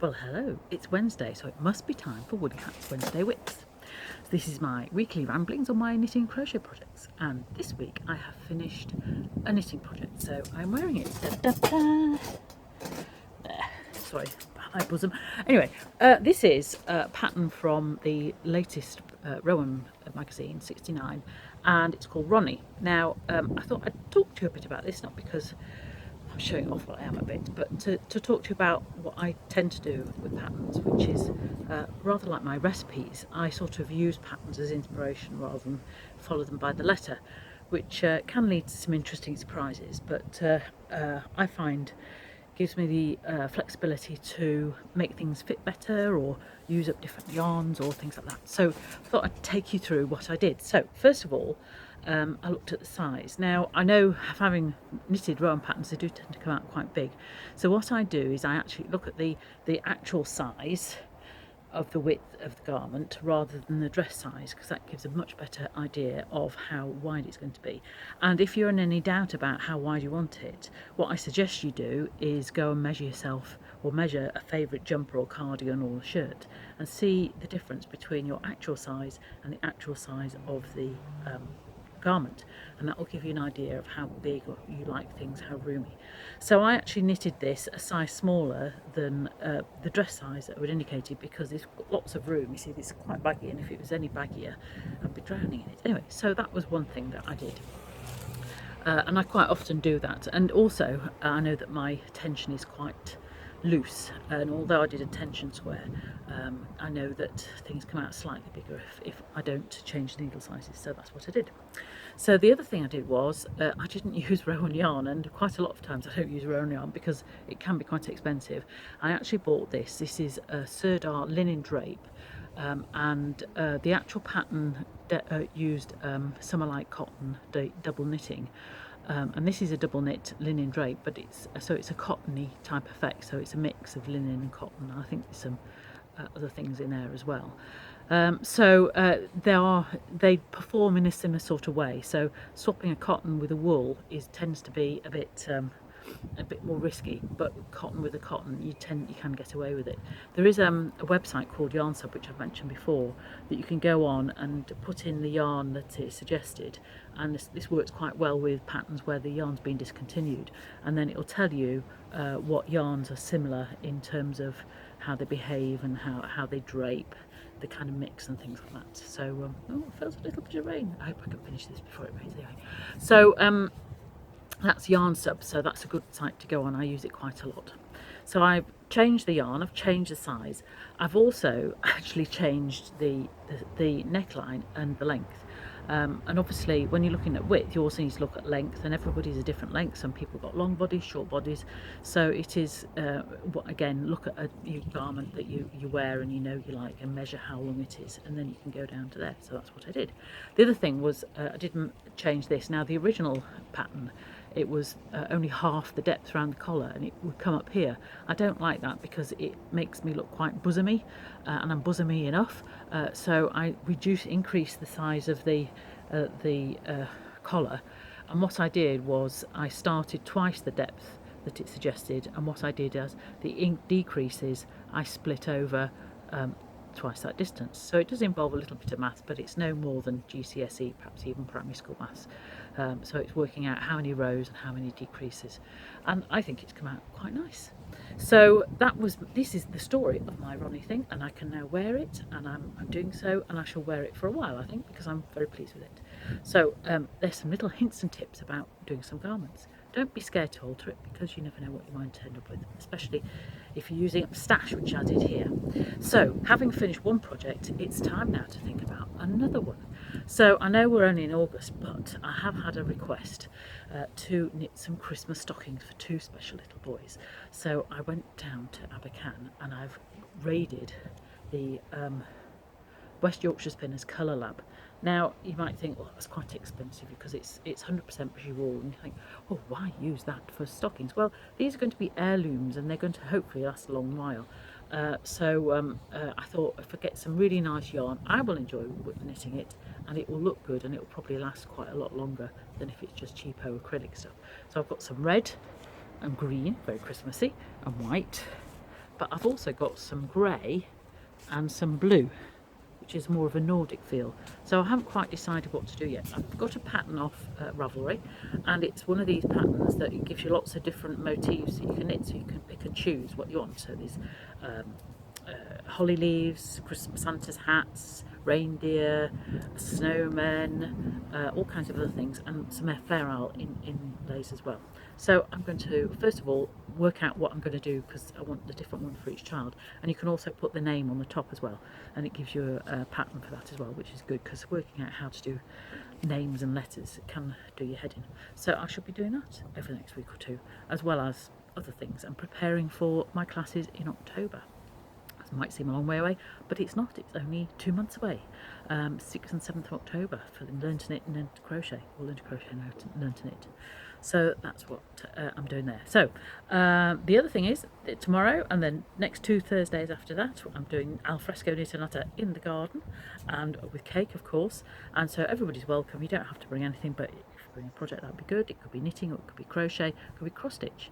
Well, hello, it's Wednesday, so it must be time for Woodcat's Wednesday WIPs. So this is my weekly ramblings on my knitting and crochet projects, and this week I have finished a knitting project, so I'm wearing it. Da, da, da. There. Sorry, my bosom. Anyway, this is a pattern from the latest Rowan magazine, 69, and it's called Ronnie. Now, I thought I'd talk to you a bit about this, not because I'm showing off what I am a bit, but to talk to you about what I tend to do with patterns, which is rather like my recipes. I sort of use patterns as inspiration rather than follow them by the letter, which can lead to some interesting surprises, but I find gives me the flexibility to make things fit better or use up different yarns or things like that. So I thought I'd take you through what I did. So first of all, I looked at the size. Now I know, having knitted Rowan patterns, they do tend to come out quite big. So what I do is I actually look at the actual size of the width of the garment rather than the dress size, because that gives a much better idea of how wide it's going to be. And if you're in any doubt about how wide you want it, what I suggest you do is go and measure yourself, or measure a favourite jumper or cardigan or shirt, and see the difference between your actual size and the actual size of the garment, and that will give you an idea of how big you like things, how roomy. So I actually knitted this a size smaller than the dress size that I would indicate it, because it's got lots of room. You see, this is quite baggy, and if it was any baggier I'd be drowning in it. Anyway, so that was one thing that I did. And I quite often do that, and also I know that my tension is quite loose, and although I did a tension square, I know that things come out slightly bigger if I don't change needle sizes, so that's what I did. So the other thing I did was I didn't use Rowan yarn, and quite a lot of times I don't use Rowan yarn because it can be quite expensive. I actually bought this. This is a Sirdar linen drape, and the actual pattern used summer light cotton double knitting. And this is a double knit linen drape, but it's a cottony type effect, so it's a mix of linen and cotton. I think there's some other things in there as well. They perform in a similar sort of way. So swapping a cotton with a wool tends to be a bit more risky, but cotton with a cotton, you can get away with it. There is a website called Yarn Sub, which I've mentioned before, that you can go on and put in the yarn that is suggested, and this works quite well with patterns where the yarn's been discontinued, and then it'll tell you what yarns are similar in terms of how they behave and how they drape, the kind of mix and things like that. So oh, it feels a little bit of rain. I hope I can finish this before it rains anyway. So that's Yarn Sub, so that's a good site to go on. I use it quite a lot. So I've changed the yarn, I've changed the size. I've also actually changed the neckline and the length. And obviously when you're looking at width, you also need to look at length, and everybody's a different length. Some people got long bodies, short bodies, so it is again, look at a garment that you wear and you like, and measure how long it is, and then you can go down to there. So that's what I did. The other thing was I didn't change this. Now the original pattern, it was only half the depth around the collar, and it would come up here. I don't like that because it makes me look quite bosomy, and I'm bosomy enough, so I increased the size of the collar, and what I did was I started twice the depth that it suggested, and what I did as the ink decreases, I split over twice that distance. So it does involve a little bit of maths, but it's no more than GCSE, perhaps even primary school maths. So it's working out how many rows and how many decreases, and I think it's come out quite nice. So this is the story of my Ronnie thing, and I can now wear it, and I'm doing so, and I shall wear it for a while, I think, because I'm very pleased with it. So there's some little hints and tips about doing some garments. Don't be scared to alter it, because you never know what you might end up with, especially if you're using up stash, which I did here. So having finished one project, it's time now to think about another one. So I know we're only in August, but I have had a request to knit some Christmas stockings for two special little boys. So I went down to Abercan and I've raided the West Yorkshire Spinners Colour Lab. Now you might think, well, that's quite expensive because it's 100% British wool, and you think, oh, why use that for stockings? Well, these are going to be heirlooms, and they're going to hopefully last a long while. I thought, if I get some really nice yarn, I will enjoy knitting it, and it will look good, and it will probably last quite a lot longer than if it's just cheapo acrylic stuff. So I've got some red and green, very Christmassy, and white, but I've also got some grey and some blue, which is more of a Nordic feel. So I haven't quite decided what to do yet. I've got a pattern off Ravelry, and it's one of these patterns that it gives you lots of different motifs that you can knit, so you can pick and choose what you want. So there's holly leaves, Christmas Santa's hats, reindeer, snowmen, all kinds of other things, and some ephemeral inlays as well. So I'm going to first of all work out what I'm going to do, because I want a different one for each child, and you can also put the name on the top as well, and it gives you a pattern for that as well, which is good, because working out how to do names and letters can do your head in. So I should be doing that over the next week or two, as well as other things, and preparing for my classes in October. It might seem a long way away, but it's not. It's only 2 months away. 6th and 7th of October for them learn to knit and learn to crochet, or learn to crochet and learn to knit. So that's what I'm doing there. So the other thing is that tomorrow and then next 2 Thursdays after that, I'm doing alfresco nitinata in the garden, and with cake, of course. And so everybody's welcome. You don't have to bring anything, but if you bring a project, that would be good. It could be knitting, or it could be crochet, it could be cross stitch.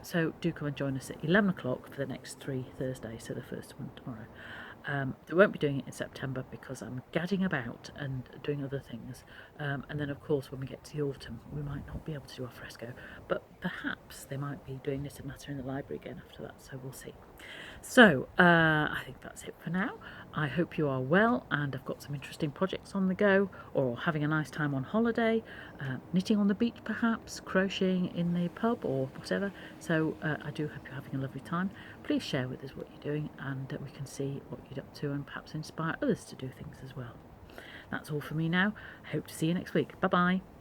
So do come and join us at 11 o'clock for the next 3 Thursdays, so the first one tomorrow. They won't be doing it in September because I'm gadding about and doing other things, and then of course when we get to the autumn we might not be able to do our fresco, but perhaps they might be doing Knit and Natter in the library again after that, so we'll see. So I think that's it for now. I hope you are well and I've got some interesting projects on the go, or having a nice time on holiday, knitting on the beach perhaps, crocheting in the pub or whatever. So I do hope you're having a lovely time. Please share with us what you're doing, and we can see what you're up to and perhaps inspire others to do things as well. That's all for me now. I hope to see you next week. Bye bye.